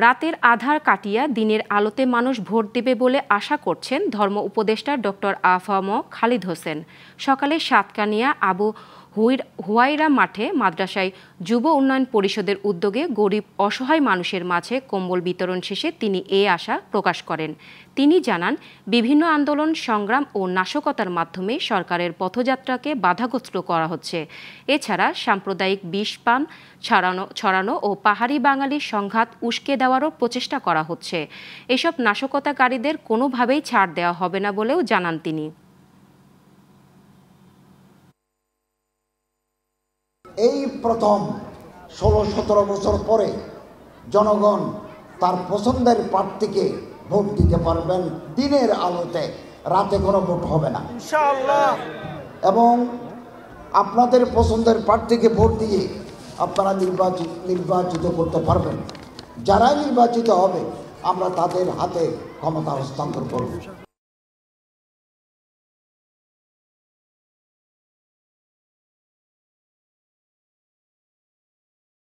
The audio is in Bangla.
রাতের আঁধার কাটিয়ে দিনের আলোতে মানুষ ভোট দেবে বলে আশা করছেন ধর্ম উপদেষ্টা ডক্টর আ.ফ.ম. খালিদ হোসেন। সকালে সাতকানিয়া আবু হুয়াইরা মাঠে মাদ্রাসায় যুব উন্নয়ন পরিষদের উদ্যোগে গরিব অসহায় মানুষের মাঝে কম্বল বিতরণ শেষে তিনি এ আশা প্রকাশ করেন। তিনি জানান, বিভিন্ন আন্দোলন, সংগ্রাম ও নাশকতার মাধ্যমে সরকারের পথযাত্রাকে বাধাগ্রস্ত করা হচ্ছে। এছাড়া সাম্প্রদায়িক বিষপান ছড়ানো ও পাহাড়ি বাঙালির সংঘাত উস্কে দেওয়ারও প্রচেষ্টা করা হচ্ছে। এসব নাশকতাকারীদের কোনোভাবেই ছাড় দেওয়া হবে না বলেও জানান তিনি। এই প্রথম ১৬-১৭ বছর পরে জনগণ তার পছন্দের প্রার্থীকে ভোট দিতে পারবেন দিনের আলোতে, রাতে কোনো ভোট হবে না ইনশাআল্লাহ। এবং আপনাদের পছন্দের প্রার্থীকে ভোট দিয়ে আপনারা নির্বাচিত করতে পারবেন। যারা নির্বাচিত হবে আমরা তাদের হাতে ক্ষমতা হস্তান্তর করব।